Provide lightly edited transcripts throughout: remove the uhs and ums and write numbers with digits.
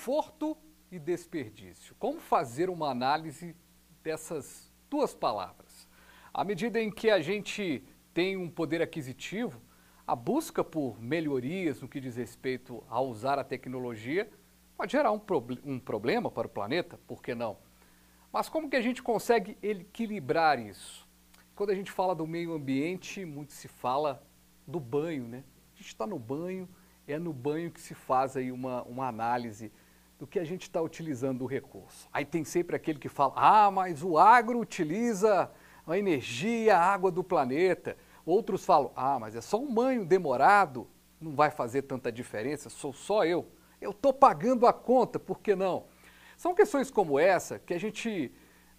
Conforto e desperdício. Como fazer uma análise dessas duas palavras? À medida em que a gente tem um poder aquisitivo, a busca por melhorias no que diz respeito a usar a tecnologia pode gerar um problema para o planeta, por que não? Mas como que a gente consegue equilibrar isso? Quando a gente fala do meio ambiente, muito se fala do banho, né? A gente está no banho, é no banho que se faz aí uma análise do que a gente está utilizando do recurso. Aí tem sempre aquele que fala, mas o agro utiliza a energia, a água do planeta. Outros falam, mas é só um banho demorado, não vai fazer tanta diferença, sou só eu. Eu estou pagando a conta, por que não? São questões como essa que a gente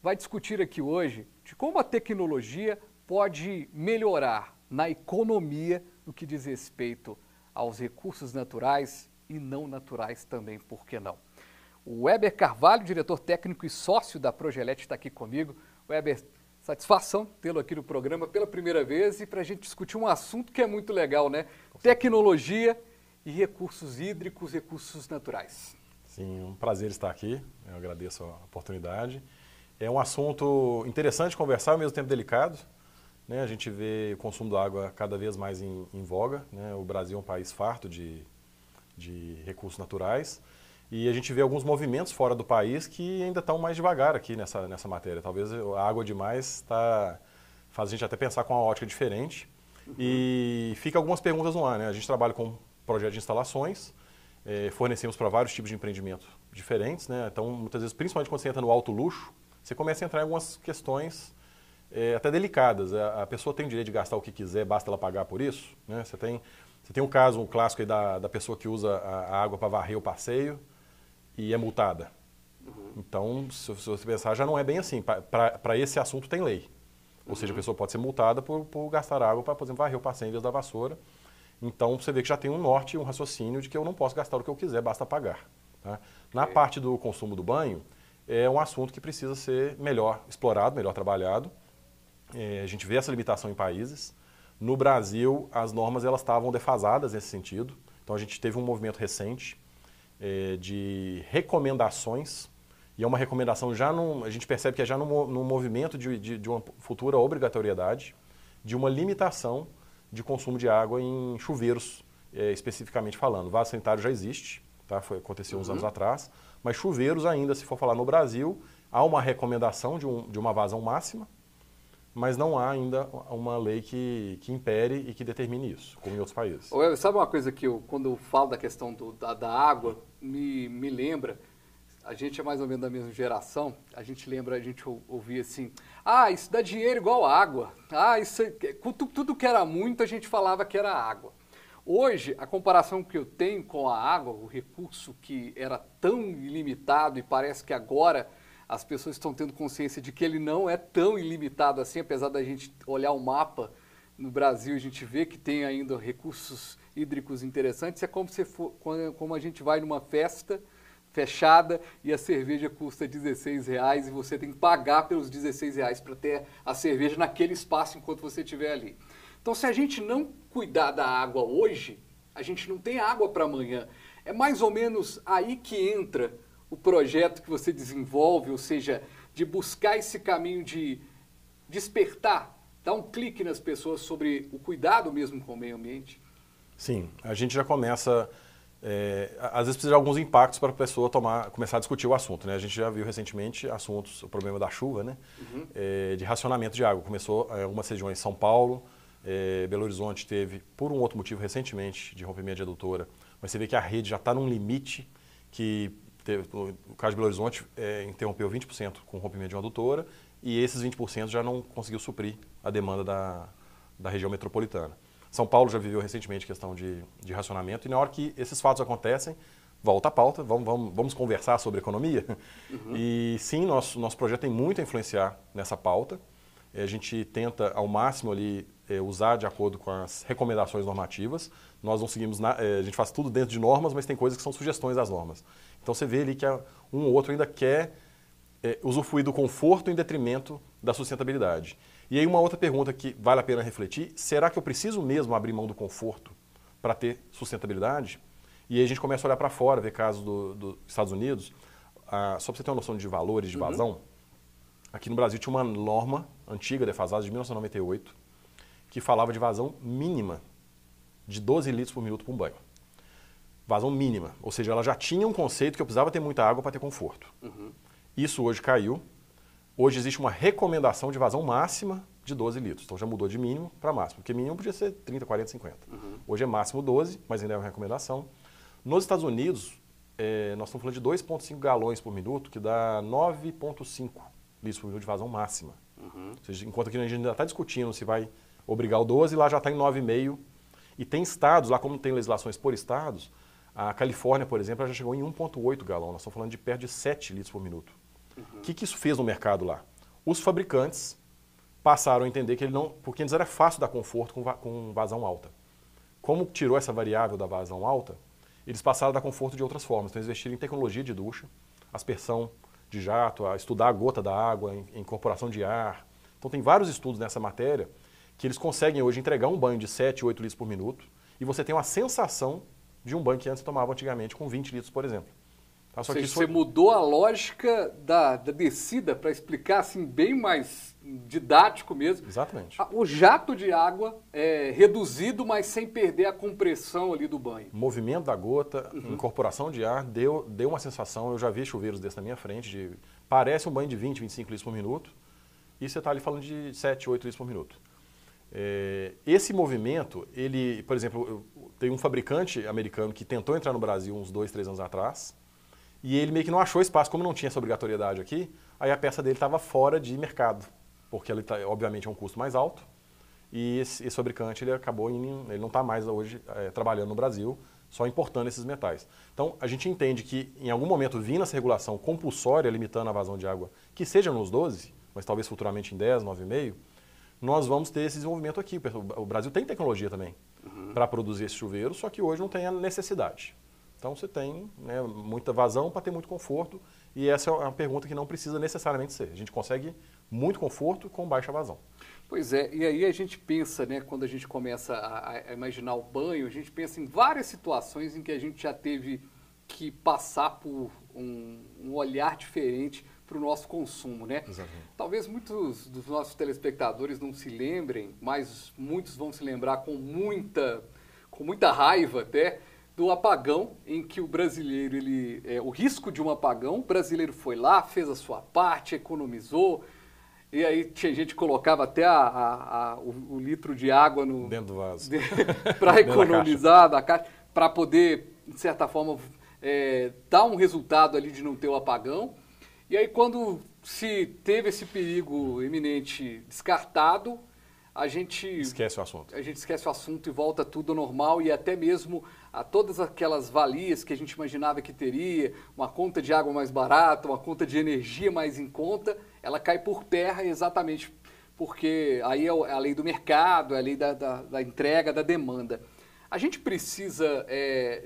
vai discutir aqui hoje, de como a tecnologia pode melhorar na economia no que diz respeito aos recursos naturais e não naturais também, por que não? O Weber Carvalho, diretor técnico e sócio da Progelete, está aqui comigo. Weber, satisfação tê-lo aqui no programa pela primeira vez e para a gente discutir um assunto que é muito legal, né? Tecnologia e recursos hídricos, recursos naturais. Sim, um prazer estar aqui, eu agradeço a oportunidade. É um assunto interessante de conversar, ao mesmo tempo delicado. Né? A gente vê o consumo da água cada vez mais em voga. Né? O Brasil é um país farto de recursos naturais. E a gente vê alguns movimentos fora do país que ainda estão mais devagar aqui nessa matéria. Talvez a água demais faz a gente até pensar com uma ótica diferente. E fica algumas perguntas no ar. Né? A gente trabalha com um projeto de instalações, fornecemos para vários tipos de empreendimento diferentes. Né? Então, muitas vezes, principalmente quando você entra no alto luxo, você começa a entrar em algumas questões até delicadas. A pessoa tem o direito de gastar o que quiser, basta ela pagar por isso. Né? Você tem um caso, um clássico aí da pessoa que usa a água para varrer o passeio e é multada. Então, se você pensar, já não é bem assim. Para esse assunto tem lei. Ou seja, a pessoa pode ser multada por gastar água para, por exemplo, varrer o passeio em vez da vassoura. Então, você vê que já tem um norte, um raciocínio de que eu não posso gastar o que eu quiser, basta pagar. Tá? Na parte do consumo do banho, é um assunto que precisa ser melhor explorado, melhor trabalhado. A gente vê essa limitação em países. No Brasil, as normas elas estavam defasadas nesse sentido. Então, a gente teve um movimento recente de recomendações, e é uma recomendação a gente percebe que é já no movimento de uma futura obrigatoriedade, de uma limitação de consumo de água em chuveiros, especificamente falando. O vaso sanitário já existe, tá? Aconteceu uns anos atrás, mas chuveiros ainda, se for falar no Brasil, há uma recomendação de uma vazão máxima, mas não há ainda uma lei que impere e que determine isso, como em outros países. Sabe uma coisa que quando eu falo da questão da água, me lembra, a gente é mais ou menos da mesma geração, a gente ouvia assim, isso dá dinheiro igual água, tudo que era muito a gente falava que era água. Hoje, a comparação que eu tenho com a água, o recurso que era tão ilimitado e parece que agora as pessoas estão tendo consciência de que ele não é tão ilimitado assim, apesar da gente olhar o mapa no Brasil, a gente vê que tem ainda recursos hídricos interessantes. É como a gente vai numa festa fechada e a cerveja custa R$16 e você tem que pagar pelos R$16 para ter a cerveja naquele espaço enquanto você estiver ali. Então, se a gente não cuidar da água hoje, a gente não tem água para amanhã. É mais ou menos aí que entra o projeto que você desenvolve, ou seja, de buscar esse caminho de despertar, dar um clique nas pessoas sobre o cuidado mesmo com o meio ambiente? Sim, a gente já começa, às vezes precisa de alguns impactos para a pessoa começar a discutir o assunto. Né? A gente já viu recentemente o problema da chuva, né? De racionamento de água. Começou em algumas regiões, São Paulo, Belo Horizonte teve, por um outro motivo recentemente, de rompimento de adutora, mas você vê que a rede já está num limite que o caso de Belo Horizonte interrompeu 20% com o rompimento de uma adutora e esses 20% já não conseguiu suprir a demanda da região metropolitana. São Paulo já viveu recentemente questão de racionamento e na hora que esses fatos acontecem, volta à pauta, vamos conversar sobre economia. E sim, nosso projeto tem muito a influenciar nessa pauta. A gente tenta ao máximo ali usar de acordo com as recomendações normativas. Nós não seguimos, a gente faz tudo dentro de normas, mas tem coisas que são sugestões das normas. Então você vê ali que um ou outro ainda quer usufruir do conforto em detrimento da sustentabilidade. E aí uma outra pergunta que vale a pena refletir, será que eu preciso mesmo abrir mão do conforto para ter sustentabilidade? E aí a gente começa a olhar para fora, ver casos dos Estados Unidos. Só para você ter uma noção de valores de vazão, aqui no Brasil tinha uma norma antiga, defasada, de 1998, que falava de vazão mínima de 12 litros por minuto para um banho. Vazão mínima, ou seja, ela já tinha um conceito que eu precisava ter muita água para ter conforto. Isso hoje caiu. Hoje existe uma recomendação de vazão máxima de 12 litros. Então já mudou de mínimo para máximo, porque mínimo podia ser 30, 40, 50. Hoje é máximo 12, mas ainda é uma recomendação. Nos Estados Unidos, nós estamos falando de 2,5 galões por minuto, que dá 9,5 litros por minuto de vazão máxima. Ou seja, enquanto aqui a gente ainda está discutindo se vai obrigar o 12, lá já está em 9,5. E tem estados, lá como tem legislações por estados, a Califórnia, por exemplo, já chegou em 1,8 galão. Nós estamos falando de perto de 7 litros por minuto. O que isso fez no mercado lá? Os fabricantes passaram a entender que ele não... Porque antes era fácil dar conforto com vazão alta. Como tirou essa variável da vazão alta, eles passaram a dar conforto de outras formas. Então, eles investiram em tecnologia de ducha, aspersão de jato, a estudar a gota da água, incorporação de ar. Então, tem vários estudos nessa matéria que eles conseguem hoje entregar um banho de 7, 8 litros por minuto e você tem uma sensação de um banho que antes tomava antigamente com 20 litros, por exemplo. Tá? Só que você mudou a lógica da descida para explicar assim bem mais didático mesmo. Exatamente. O jato de água é reduzido, mas sem perder a compressão ali do banho. Movimento da gota, incorporação de ar, deu uma sensação, eu já vi chuveiros desses na minha frente, parece um banho de 20, 25 litros por minuto, e você está ali falando de 7, 8 litros por minuto. Esse movimento, ele, por exemplo, tem um fabricante americano que tentou entrar no Brasil uns 2, 3 anos atrás, e ele meio que não achou espaço, como não tinha essa obrigatoriedade aqui, aí a peça dele estava fora de mercado, porque ele obviamente é um custo mais alto, e esse fabricante ele acabou ele não está mais hoje trabalhando no Brasil, só importando esses metais. Então, a gente entende que em algum momento, vindo essa regulação compulsória, limitando a vazão de água, que seja nos 12, mas talvez futuramente em 10, 9,5, nós vamos ter esse desenvolvimento aqui. O Brasil tem tecnologia também para produzir esse chuveiro, só que hoje não tem a necessidade. Então você tem muita vazão para ter muito conforto, e essa é uma pergunta que não precisa necessariamente ser. A gente consegue muito conforto com baixa vazão. Pois é, e aí a gente pensa, quando a gente começa a imaginar o banho, a gente pensa em várias situações em que a gente já teve que passar por um olhar diferente para o nosso consumo, Exatamente. Talvez muitos dos nossos telespectadores não se lembrem, mas muitos vão se lembrar com muita raiva até, do apagão em que o brasileiro, o risco de um apagão, o brasileiro foi lá, fez a sua parte, economizou, e aí tinha gente que colocava até o litro de água dentro do vaso para economizar da caixa, para poder, de certa forma, dar um resultado ali de não ter o apagão. E aí, quando se teve esse perigo iminente descartado, a gente esquece o assunto. A gente esquece o assunto e volta tudo ao normal, e até mesmo a todas aquelas valias que a gente imaginava que teria, uma conta de água mais barata, uma conta de energia mais em conta, ela cai por terra exatamente porque aí é a lei do mercado, é a lei da entrega, da demanda. A gente precisa,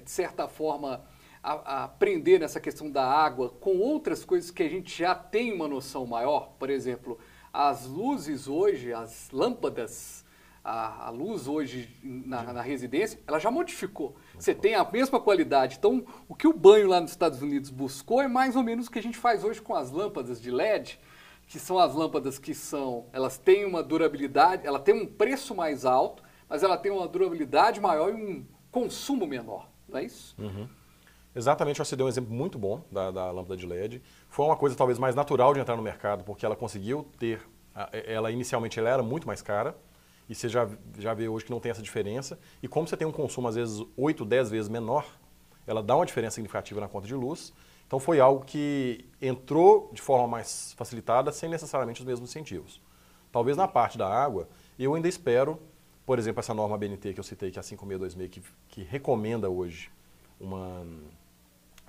de certa forma, aprender nessa questão da água com outras coisas que a gente já tem uma noção maior. Por exemplo, as luzes hoje, as lâmpadas, a luz hoje na residência, ela já modificou. Você tem a mesma qualidade. Então, o que o banho lá nos Estados Unidos buscou é mais ou menos o que a gente faz hoje com as lâmpadas de LED, que são as lâmpadas elas têm uma durabilidade, ela tem um preço mais alto, mas ela tem uma durabilidade maior e um consumo menor, não é isso? Exatamente, você deu um exemplo muito bom da lâmpada de LED. Foi uma coisa talvez mais natural de entrar no mercado, porque ela conseguiu ter... Inicialmente ela era muito mais cara, e você já vê hoje que não tem essa diferença. E como você tem um consumo, às vezes, 8, 10 vezes menor, ela dá uma diferença significativa na conta de luz. Então foi algo que entrou de forma mais facilitada, sem necessariamente os mesmos incentivos. Talvez na parte da água, eu ainda espero, por exemplo, essa norma BNT que eu citei, que é a 5626, que recomenda hoje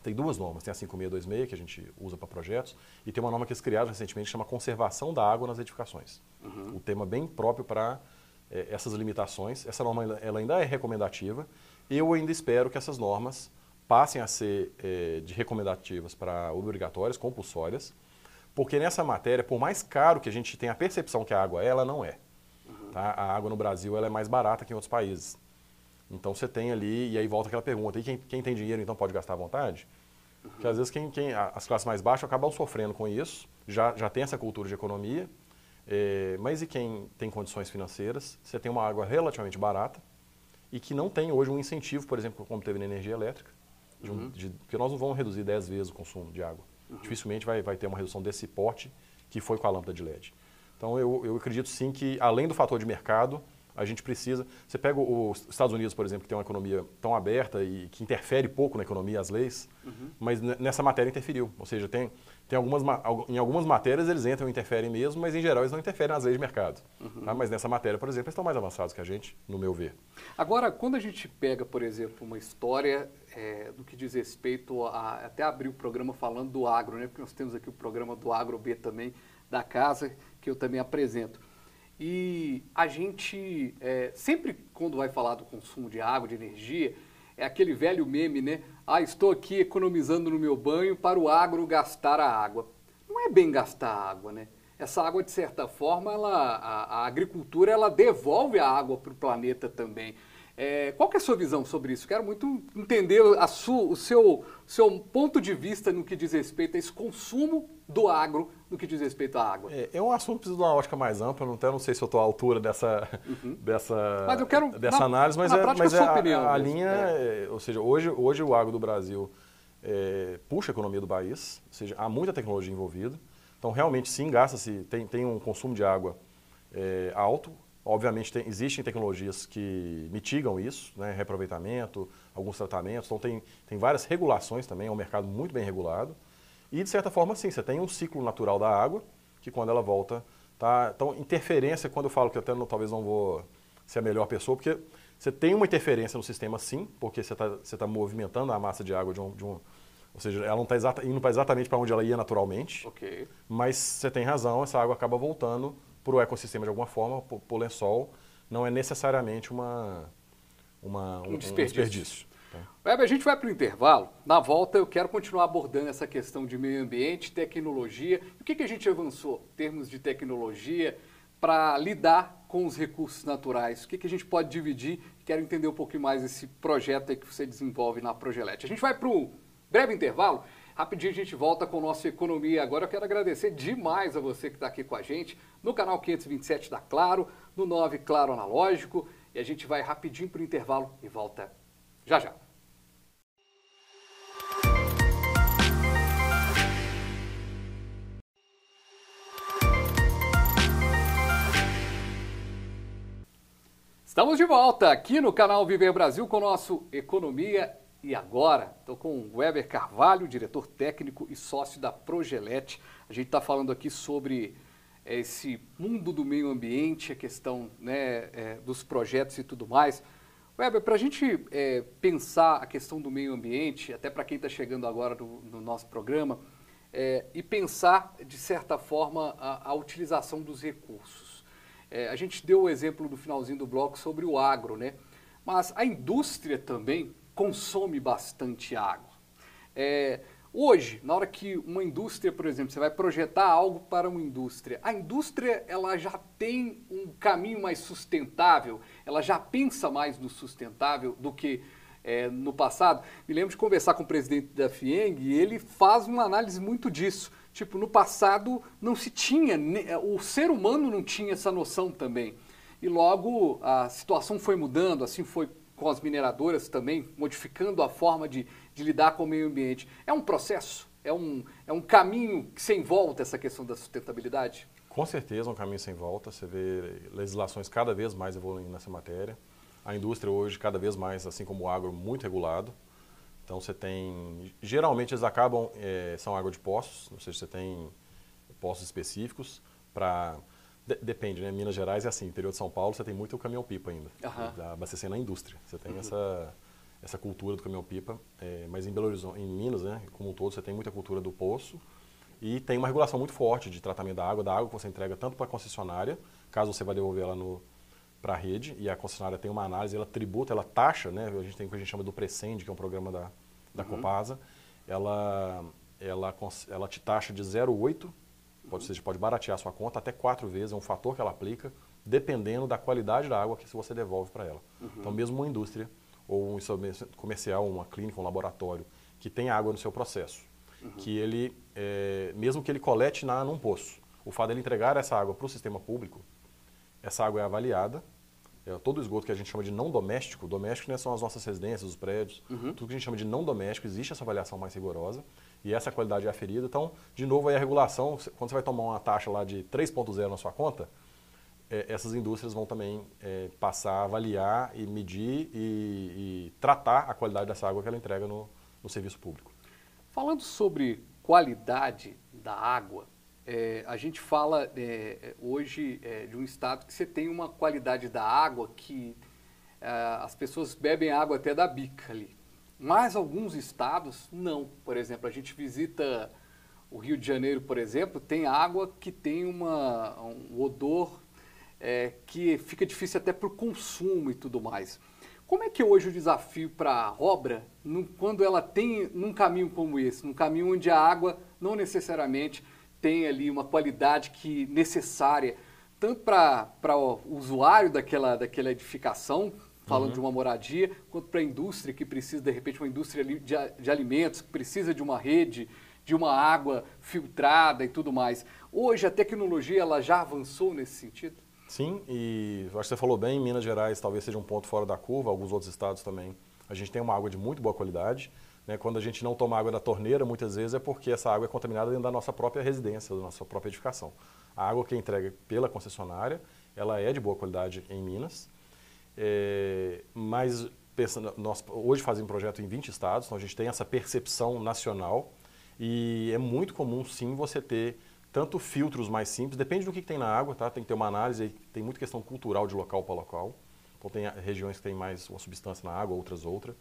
Tem duas normas, tem a 5626, que a gente usa para projetos, e tem uma norma que eles criaram recentemente, que chama Conservação da Água nas Edificações. Um tema bem próprio para essas limitações. Essa norma ela ainda é recomendativa. Eu ainda espero que essas normas passem a ser de recomendativas para obrigatórias, compulsórias, porque nessa matéria, por mais caro que a gente tenha a percepção que a água é, ela não é. Tá? A água no Brasil ela é mais barata que em outros países. Então você tem ali, e aí volta aquela pergunta, e quem tem dinheiro então pode gastar à vontade? Porque às vezes as classes mais baixas acabam sofrendo com isso, já tem essa cultura de economia, mas e quem tem condições financeiras? Você tem uma água relativamente barata e que não tem hoje um incentivo, por exemplo, como teve na energia elétrica, porque nós não vamos reduzir 10 vezes o consumo de água. Dificilmente vai ter uma redução desse porte que foi com a lâmpada de LED. Então eu acredito sim que, além do fator de mercado, a gente precisa... Você pega os Estados Unidos, por exemplo, que tem uma economia tão aberta e que interfere pouco na economia, as leis, mas nessa matéria interferiu. Ou seja, em algumas matérias eles entram e interferem mesmo, mas em geral eles não interferem nas leis de mercado. Tá? Mas nessa matéria, por exemplo, eles estão mais avançados que a gente, no meu ver. Agora, quando a gente pega, por exemplo, uma história do que diz respeito a... Até abrir o programa falando do agro, né? Porque nós temos aqui o programa do Agro B também, da casa, que eu também apresento. E a gente, sempre quando vai falar do consumo de água, de energia, é aquele velho meme, né? Ah, estou aqui economizando no meu banho para o agro gastar a água. Não é bem gastar a água, né? Essa água, de certa forma, a agricultura, ela devolve a água para o planeta também. Qual que é a sua visão sobre isso? Quero muito entender o seu ponto de vista no que diz respeito a esse consumo do agro, no que diz respeito à água. É um assunto que precisa de uma ótica mais ampla, não sei se eu estou à altura dessa análise, mas a linha, ou seja, hoje o agro do Brasil puxa a economia do país, ou seja, há muita tecnologia envolvida, então realmente sim, gasta-se, tem um consumo de água alto. Obviamente, existem tecnologias que mitigam isso, né? Reaproveitamento, alguns tratamentos. Então, tem várias regulações também, é um mercado muito bem regulado. E, de certa forma, sim, você tem um ciclo natural da água, que quando ela volta... Tá? Então, interferência, quando eu falo que até talvez não vou ser a melhor pessoa, porque você tem uma interferência no sistema, sim, porque você tá movimentando a massa de água ou seja, ela não está indo exatamente para onde ela ia naturalmente, okay. Mas você tem razão, essa água acaba voltando para o ecossistema de alguma forma, para o lençol, não é necessariamente um desperdício. Tá? Weber, a gente vai para o intervalo. Na volta eu quero continuar abordando essa questão de meio ambiente, tecnologia. O que a gente avançou em termos de tecnologia para lidar com os recursos naturais? O que a gente pode dividir? Quero entender um pouquinho mais esse projeto aí que você desenvolve na Progelete. A gente vai para o breve intervalo. Rapidinho a gente volta com o nosso Economia Agora. Eu quero agradecer demais a você que está aqui com a gente no canal 527 da Claro, no 9 Claro Analógico. E a gente vai rapidinho para o intervalo e volta já já. Estamos de volta aqui no canal Viver Brasil com o nosso Economia E agora, estou com o Weber Carvalho, diretor técnico e sócio da Progelete. A gente está falando aqui sobre esse mundo do meio ambiente, a questão, né, dos projetos e tudo mais. Weber, para a gente pensar a questão do meio ambiente, até para quem está chegando agora no nosso programa, e pensar, de certa forma, a utilização dos recursos. A gente deu o exemplo no finalzinho do bloco sobre o agro, né? Mas a indústria também consome bastante água. Hoje, na hora que uma indústria, por exemplo, você vai projetar algo para uma indústria, a indústria ela já tem um caminho mais sustentável, ela já pensa mais no sustentável do que no passado. Me lembro de conversar com o presidente da FIENG e ele faz uma análise muito disso. Tipo, no passado não se tinha, o ser humano não tinha essa noção também. E logo a situação foi mudando, assim foi com as mineradoras também, modificando a forma de lidar com o meio ambiente. É um processo? É um caminho sem volta essa questão da sustentabilidade? Com certeza, um caminho sem volta. Você vê legislações cada vez mais evoluindo nessa matéria. A indústria hoje, cada vez mais, assim como o agro, muito regulado. Então você tem... Geralmente eles acabam... são água de poços, ou seja, você tem poços específicos para... Depende, né? Minas Gerais é assim, interior de São Paulo você tem muito o caminhão-pipa ainda, abastecendo a indústria. Você tem essa cultura do caminhão-pipa, mas em Belo Horizonte, em Minas, né, como um todo, você tem muita cultura do poço e tem uma regulação muito forte de tratamento da água que você entrega tanto para a concessionária, caso você vá devolver ela para a rede, e a concessionária tem uma análise, ela tributa, ela taxa, né? A gente tem o que a gente chama do Precend, que é um programa da Copasa, ela te taxa de 0,8%, você pode baratear a sua conta até 4 vezes, é um fator que ela aplica, dependendo da qualidade da água que você devolve para ela. Então, mesmo uma indústria, ou um estabelecimento comercial, uma clínica, um laboratório, que tem água no seu processo, que ele, mesmo que ele colete num poço, o fato dele entregar essa água para o sistema público, essa água é avaliada, todo o esgoto que a gente chama de não doméstico, doméstico, né, são as nossas residências, os prédios, tudo que a gente chama de não doméstico, existe essa avaliação mais rigorosa e essa qualidade é aferida. Então, de novo, aí a regulação, quando você vai tomar uma taxa lá de 3,0 na sua conta, essas indústrias vão também passar a avaliar e medir e tratar a qualidade dessa água que ela entrega no serviço público. Falando sobre qualidade da água, a gente fala hoje de um estado que você tem uma qualidade da água que as pessoas bebem água até da bica ali. Mas alguns estados não. Por exemplo, a gente visita o Rio de Janeiro, por exemplo, tem água que tem um odor que fica difícil até para o consumo e tudo mais. Como é que hoje o desafio para a Robra, quando ela tem num caminho como esse, num caminho onde a água não necessariamente tem ali uma qualidade necessária, tanto para o usuário daquela edificação, falando de uma moradia, quanto para a indústria que precisa, de repente, uma indústria de alimentos, que precisa de uma rede, de uma água filtrada e tudo mais. Hoje a tecnologia ela já avançou nesse sentido? Sim, e acho que você falou bem, Minas Gerais talvez seja um ponto fora da curva, alguns outros estados também. A gente tem uma água de muito boa qualidade, né? Quando a gente não toma água da torneira, muitas vezes é porque essa água é contaminada dentro da nossa própria residência, da nossa própria edificação. A água que é entregue pela concessionária, ela é de boa qualidade em Minas, mas nós hoje fazemos projeto em 20 estados, então a gente tem essa percepção nacional e é muito comum sim você ter tanto filtros mais simples, depende do que tem na água, tá? Tem que ter uma análise, tem muita questão cultural de local para local. Então tem regiões que tem mais uma substância na água, outras outra.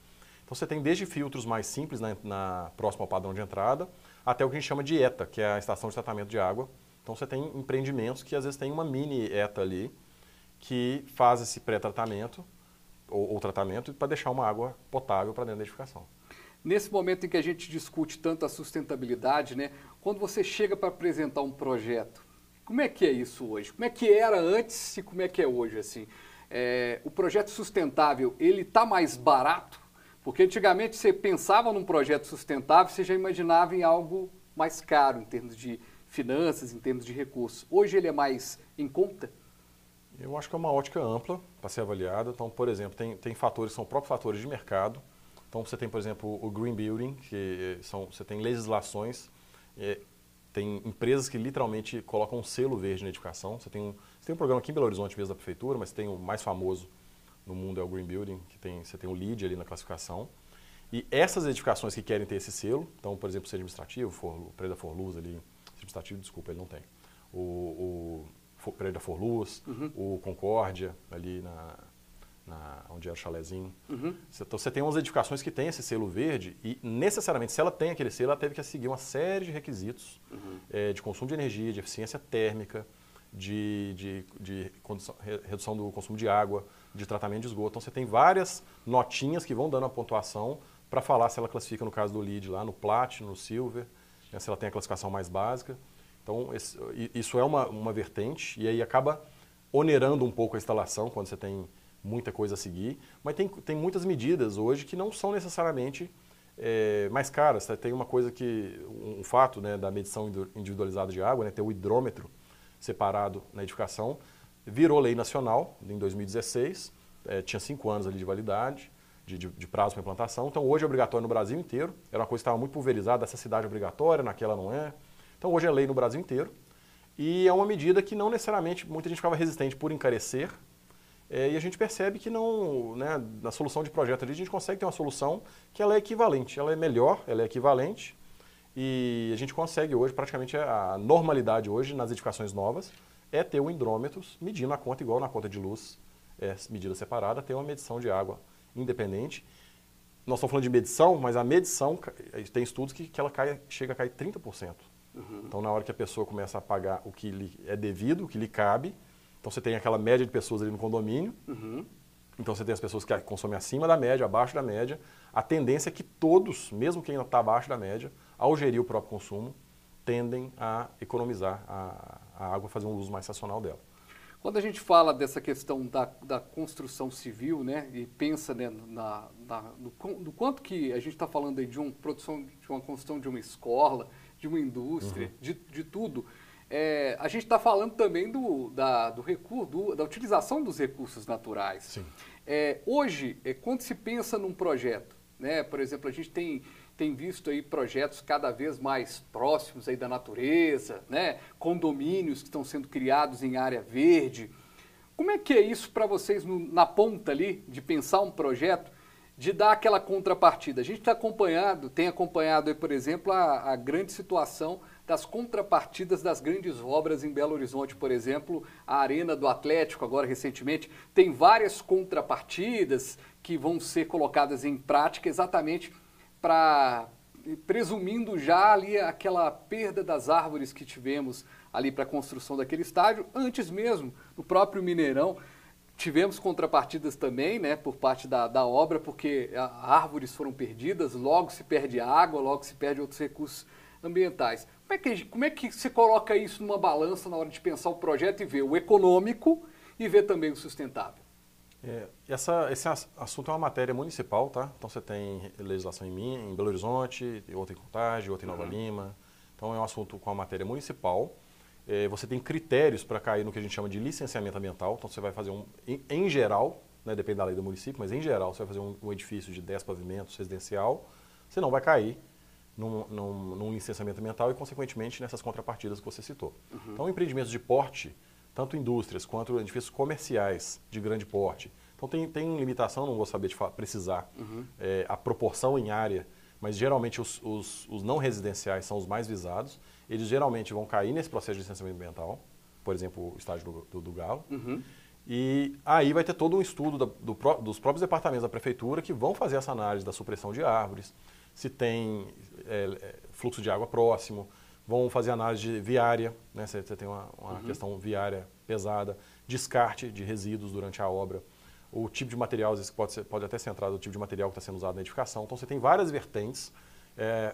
Então você tem desde filtros mais simples próximo ao padrão de entrada, até o que a gente chama de ETA, que é a estação de tratamento de água. Então você tem empreendimentos que às vezes tem uma mini ETA ali, que faz esse pré-tratamento ou tratamento para deixar uma água potável para dentro da edificação. Nesse momento em que a gente discute tanto a sustentabilidade, né, quando você chega para apresentar um projeto, como é que é isso hoje? Como é que era antes e como é que é hoje? Assim? O projeto sustentável, ele está mais barato? Porque antigamente você pensava num projeto sustentável, você já imaginava em algo mais caro em termos de finanças, em termos de recursos. Hoje ele é mais em conta? Eu acho que é uma ótica ampla para ser avaliada. Então, por exemplo, tem fatores que são próprios fatores de mercado. Então, você tem, por exemplo, o Green Building, você tem legislações, tem empresas que literalmente colocam um selo verde na edificação. Você tem um programa aqui em Belo Horizonte mesmo da prefeitura, mas tem o mais famoso no mundo é o Green Building, você tem o LEED ali na classificação. E essas edificações que querem ter esse selo, então, por exemplo, o centro administrativo, o prédio da Forluz ali, administrativo, desculpa, ele não tem. O prédio da Forluz, o Concórdia ali onde era o chalezinho. Então você tem umas edificações que têm esse selo verde e necessariamente, se ela tem aquele selo, ela teve que seguir uma série de requisitos de consumo de energia, de eficiência térmica, de redução do consumo de água, de tratamento de esgoto. Então você tem várias notinhas que vão dando a pontuação para falar se ela classifica, no caso do LEED, lá no Platinum, no Silver, né, se ela tem a classificação mais básica. Então isso é uma vertente e aí acaba onerando um pouco a instalação quando você tem muita coisa a seguir, mas tem muitas medidas hoje que não são necessariamente mais caras. Tá? Tem uma coisa um fato, né, da medição individualizada de água, né, ter o hidrômetro separado na edificação, virou lei nacional em 2016, tinha 5 anos ali de validade, de prazo para implantação, então hoje é obrigatório no Brasil inteiro, era uma coisa que estava muito pulverizada, essa cidade é obrigatória, naquela não é, então hoje é lei no Brasil inteiro, e é uma medida que não necessariamente, muita gente ficava resistente por encarecer, e a gente percebe que não, né, na solução de projeto ali, a gente consegue ter uma solução que ela é equivalente, ela é melhor, ela é equivalente, e a gente consegue hoje, praticamente a normalidade hoje nas edificações novas, é ter o hidrômetro medindo a conta igual na conta de luz, medida separada, ter uma medição de água independente. Nós estamos falando de medição, mas a medição, tem estudos que ela chega a cair 30%. Então, na hora que a pessoa começa a pagar o que lhe é devido, o que lhe cabe, então você tem aquela média de pessoas ali no condomínio, então você tem as pessoas que consomem acima da média, abaixo da média, a tendência é que todos, mesmo quem está abaixo da média, ao gerir o próprio consumo, tendem a economizar a água, fazer um uso mais racional dela. Quando a gente fala dessa questão da construção civil, né, e pensa, né, no quanto que a gente está falando aí de uma produção, de uma construção de uma escola, de uma indústria, de tudo, a gente está falando também da utilização dos recursos naturais. Sim. Hoje, quando se pensa num projeto, né, por exemplo, a gente tem visto aí projetos cada vez mais próximos aí da natureza, né? Condomínios que estão sendo criados em área verde. Como é que é isso para vocês na ponta ali, de pensar um projeto, de dar aquela contrapartida? A gente tem acompanhado aí, por exemplo, a grande situação das contrapartidas das grandes obras em Belo Horizonte, por exemplo, a Arena do Atlético, agora recentemente, tem várias contrapartidas que vão ser colocadas em prática exatamente presumindo já ali aquela perda das árvores que tivemos ali para a construção daquele estádio. Antes mesmo, no próprio Mineirão, tivemos contrapartidas também, né, por parte da obra, porque árvores foram perdidas, logo se perde água, logo se perde outros recursos ambientais. Como é que se coloca isso numa balança na hora de pensar o projeto e ver o econômico e ver também o sustentável? Esse assunto é uma matéria municipal, tá? Então você tem legislação em Belo Horizonte, outra em Contagem, outra em Nova Lima. Então é um assunto com a matéria municipal. Você tem critérios para cair no que a gente chama de licenciamento ambiental. Então você vai fazer em geral, né, depende da lei do município, mas em geral você vai fazer um edifício de 10 pavimentos residencial, você não vai cair num licenciamento ambiental e, consequentemente, nessas contrapartidas que você citou. Então, empreendimentos de porte, tanto indústrias quanto edifícios comerciais de grande porte. Então tem limitação, não vou saber precisar a proporção em área, mas geralmente os não residenciais são os mais visados. Eles geralmente vão cair nesse processo de licenciamento ambiental, por exemplo, o estádio do Galo. E aí vai ter todo um estudo dos próprios departamentos da prefeitura que vão fazer essa análise da supressão de árvores, se tem fluxo de água próximo, vão fazer análise de viária, né? Você tem uma questão viária pesada, descarte de resíduos durante a obra, o tipo de material, às vezes pode até ser entrado o tipo de material que está sendo usado na edificação. Então você tem várias vertentes,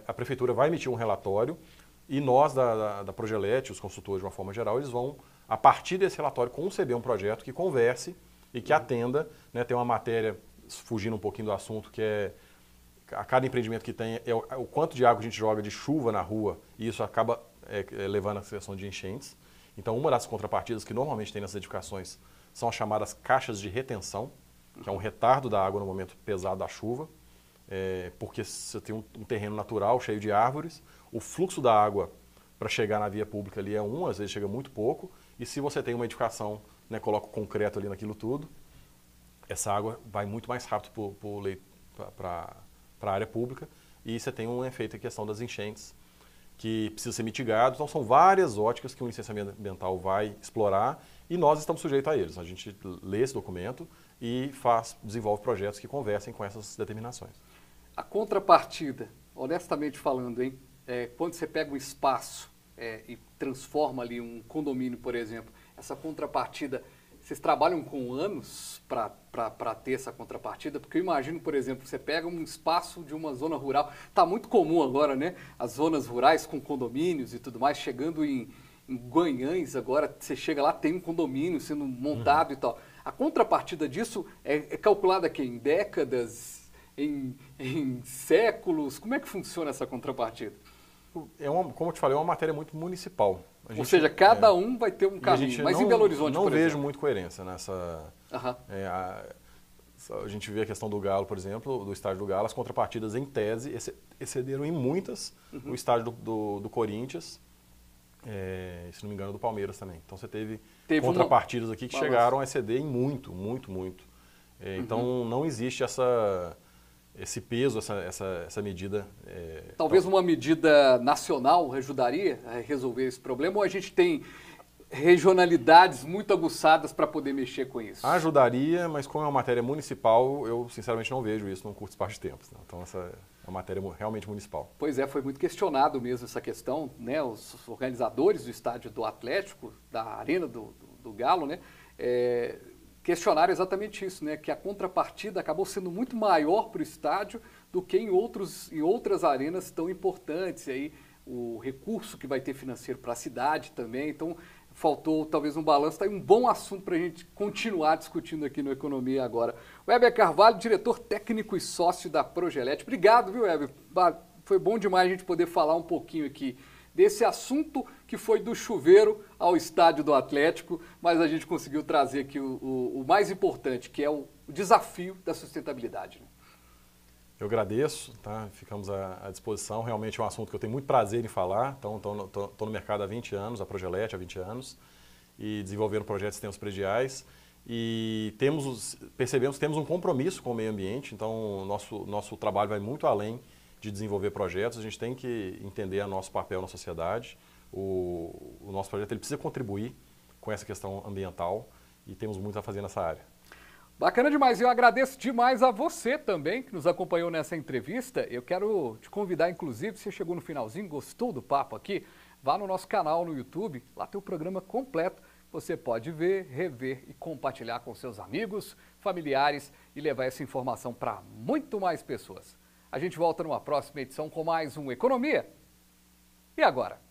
a prefeitura vai emitir um relatório e nós da Progelete, os consultores de uma forma geral, eles vão, a partir desse relatório, conceber um projeto que converse e que atenda, né? Tem uma matéria, fugindo um pouquinho do assunto, que é a cada empreendimento que tem, o quanto de água a gente joga de chuva na rua, e isso acaba levando à questão de enchentes. Então, uma das contrapartidas que normalmente tem nessas edificações são as chamadas caixas de retenção, que é um retardo da água no momento pesado da chuva, porque você tem um terreno natural cheio de árvores, o fluxo da água para chegar na via pública ali às vezes chega muito pouco, e se você tem uma edificação, né, coloca o concreto ali naquilo tudo, essa água vai muito mais rápido para a área pública, e você tem um efeito em questão das enchentes, que precisa ser mitigado. Então, são várias óticas que o licenciamento ambiental vai explorar, e nós estamos sujeitos a eles. A gente lê esse documento e desenvolve projetos que conversem com essas determinações. A contrapartida, honestamente falando, hein, quando você pega um espaço e transforma ali um condomínio, por exemplo, essa contrapartida, vocês trabalham com anos para ter essa contrapartida? Porque eu imagino, por exemplo, você pega um espaço de uma zona rural, está muito comum agora, né? As zonas rurais com condomínios e tudo mais, chegando em Guanhães agora, você chega lá, tem um condomínio sendo montado e tal. A contrapartida disso é calculada aqui em décadas, em séculos? Como é que funciona essa contrapartida? Como eu te falei, é uma matéria muito municipal. Ou seja, cada um vai ter um caminho. Mas em Belo Horizonte, por exemplo? Não vejo muito coerência nessa... A gente vê a questão do Galo, por exemplo, do estádio do Galo, as contrapartidas, em tese, excederam em muitas o estádio do Corinthians, se não me engano, do Palmeiras também. Então você teve contrapartidas aqui que chegaram a exceder em muito. Então não existe esse peso, essa medida. Talvez uma medida nacional ajudaria a resolver esse problema, ou a gente tem regionalidades muito aguçadas para poder mexer com isso? Ajudaria, mas como é uma matéria municipal, eu sinceramente não vejo isso num curto espaço de tempo. Né? Então essa é uma matéria realmente municipal. Pois foi muito questionado mesmo essa questão, né? Os organizadores do estádio do Atlético, da Arena do Galo, né? Questionaram exatamente isso, né? Que a contrapartida acabou sendo muito maior para o estádio do que em outras arenas tão importantes. E aí o recurso que vai ter financeiro para a cidade também. Então faltou talvez um balanço, está aí um bom assunto para a gente continuar discutindo aqui no Economia Agora. Weber Carvalho, diretor técnico e sócio da Progelete. Obrigado, viu, Weber? Foi bom demais a gente poder falar um pouquinho aqui desse assunto que foi do chuveiro ao estádio do Atlético, mas a gente conseguiu trazer aqui o mais importante, que é o desafio da sustentabilidade. Né? Eu agradeço, tá? Ficamos à disposição. Realmente é um assunto que eu tenho muito prazer em falar. Então, estou no mercado há 20 anos, a Progelete há 20 anos, e desenvolvendo projetos de sistemas prediais. E percebemos que temos um compromisso com o meio ambiente, então nosso trabalho vai muito além de desenvolver projetos. A gente tem que entender o nosso papel na sociedade. O nosso projeto ele precisa contribuir com essa questão ambiental e temos muito a fazer nessa área. Bacana demais, eu agradeço demais a você também que nos acompanhou nessa entrevista. Eu quero te convidar, inclusive, se você chegou no finalzinho, gostou do papo aqui, vá no nosso canal no YouTube, lá tem o programa completo. Você pode ver, rever e compartilhar com seus amigos, familiares e levar essa informação para muito mais pessoas. A gente volta numa próxima edição com mais um Economia. E agora?